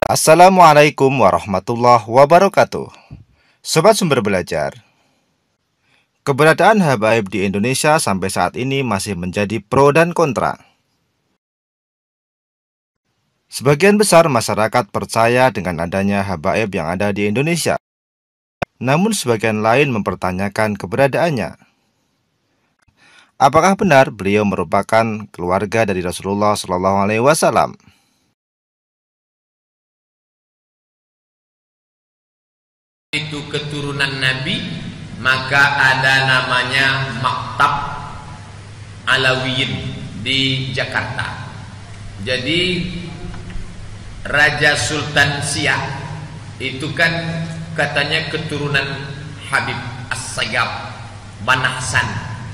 Assalamualaikum warahmatullahi wabarakatuh. Sobat Sumber Belajar, keberadaan habaib di Indonesia sampai saat ini masih menjadi pro dan kontra. Sebagian besar masyarakat percaya dengan adanya habaib yang ada di Indonesia, namun sebagian lain mempertanyakan keberadaannya. Apakah benar beliau merupakan keluarga dari Rasulullah SAW? Itu keturunan Nabi, maka ada namanya Maktab Alawiyin di Jakarta. Jadi Raja Sultan Siak itu kan katanya keturunan Habib As-Sayyab Ban Hasan.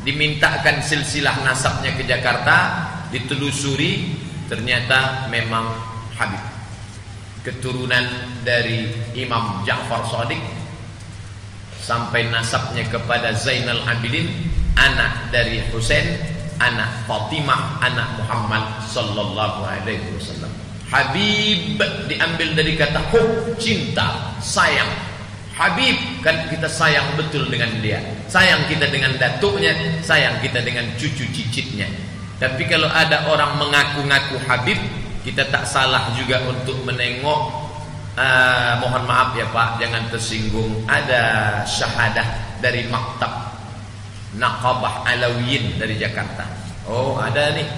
Dimintakan silsilah nasabnya ke Jakarta, ditelusuri, ternyata memang Habib, keturunan dari Imam Ja'far Shadiq, sampai nasabnya kepada Zainal Abidin, anak dari Husain, anak Fatimah, anak Muhammad sallallahu alaihi wasallam. Habib diambil dari kata hub, cinta, sayang. Habib kan kita sayang betul dengan dia, sayang kita dengan datuknya, sayang kita dengan cucu cicitnya. Tapi kalau ada orang mengaku-ngaku Habib, kita tak salah juga untuk menengok. Mohon maaf ya Pak, jangan tersinggung, ada syahadah dari Maktab Naqabah Alawiyin dari Jakarta. Oh ada nih.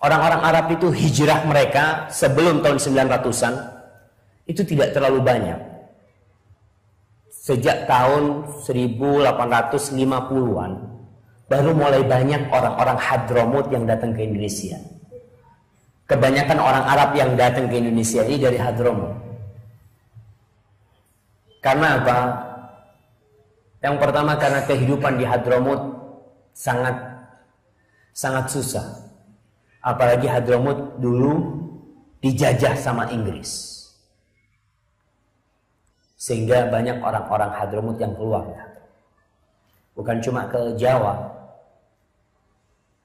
Orang-orang Arab itu hijrah mereka sebelum tahun 900-an itu tidak terlalu banyak. Sejak tahun 1850-an baru mulai banyak orang-orang Hadramut yang datang ke Indonesia. Kebanyakan orang Arab yang datang ke Indonesia ini dari Hadramut. Karena apa? Yang pertama karena kehidupan di Hadramut sangat susah. Apalagi Hadramut dulu dijajah sama Inggris. Sehingga banyak orang-orang Hadramut yang keluar. Bukan cuma ke Jawa,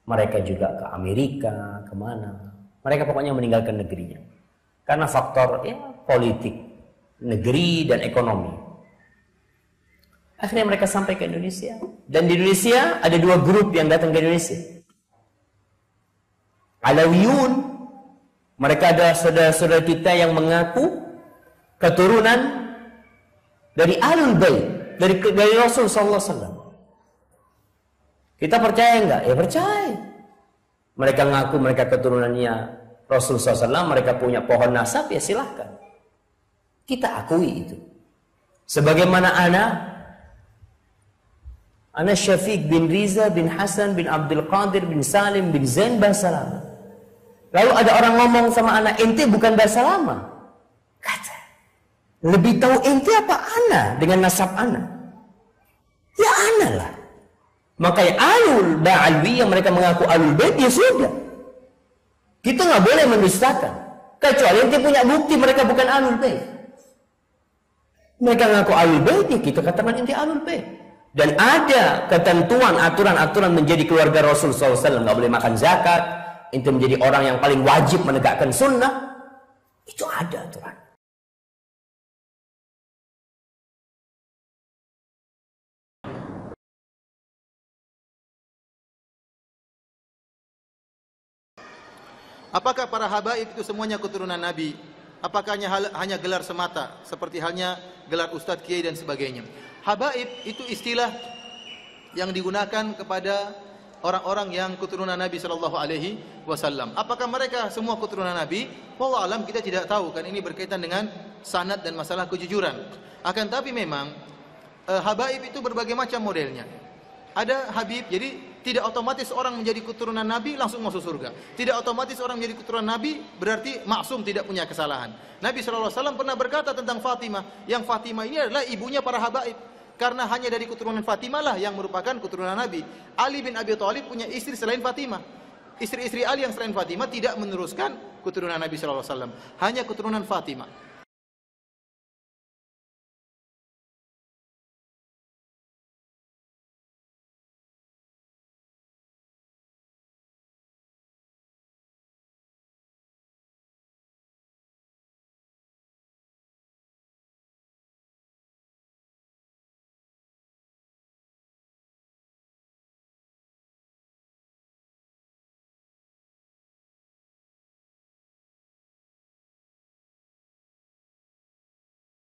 mereka juga ke Amerika, kemana. Mereka pokoknya meninggalkan negerinya. Karena faktor politik, negeri dan ekonomi. Akhirnya mereka sampai ke Indonesia. Dan di Indonesia ada dua grup yang datang ke Indonesia. Alawiyun, mereka ada saudara-saudara kita yang mengaku keturunan dari Ahlul Bait, dari Rasul sallallahu alaihi wasallam. Kita percaya enggak? Ya percaya. Mereka ngaku mereka keturunannya Rasul sallallahu alaihi wasallam, mereka punya pohon nasab, ya silahkan. Kita akui itu. Sebagaimana ana Syafiq bin Riza bin Hasan bin Abdul Qadir bin Salim bin Zain bahasa lama. Lalu ada orang ngomong sama anak, ente bukan bahasa lama. Kata, lebih tahu ente apa ana dengan nasab ana? Ya ana lah. Makanya alul ba'alwi yang mereka mengaku alul bait, ya sudah. Kita nggak boleh mendustakan. Kecuali ente punya bukti mereka bukan alul bait. Mereka mengaku alul bait, ya kita katakan ente alul bait. Dan ada ketentuan, aturan-aturan menjadi keluarga Rasul SAW. Nggak boleh makan zakat. Itu menjadi orang yang paling wajib menegakkan sunnah. Itu ada aturan. Apakah para habaib itu semuanya keturunan Nabi? Apakah hanya gelar semata, seperti halnya gelar Ustadz, Kiai dan sebagainya? Habaib itu istilah yang digunakan kepada orang-orang yang keturunan Nabi Shallallahu Alaihi Wasallam. Apakah mereka semua keturunan Nabi? Wallahu alam, kita tidak tahu, kan ini berkaitan dengan sanad dan masalah kejujuran. Akan tapi memang habaib itu berbagai macam modelnya. Ada habib, jadi tidak otomatis orang menjadi keturunan Nabi langsung masuk surga. Tidak otomatis orang menjadi keturunan Nabi berarti maksum, tidak punya kesalahan. Nabi Shallallahu Alaihi Wasallam pernah berkata tentang Fatimah, yang Fatimah ini adalah ibunya para habaib. Karena hanya dari keturunan Fatimah lah yang merupakan keturunan Nabi. Ali bin Abi Thalib punya istri selain Fatimah. Istri-istri Ali yang selain Fatimah tidak meneruskan keturunan Nabi Shallallahu Alaihi Wasallam. Hanya keturunan Fatimah.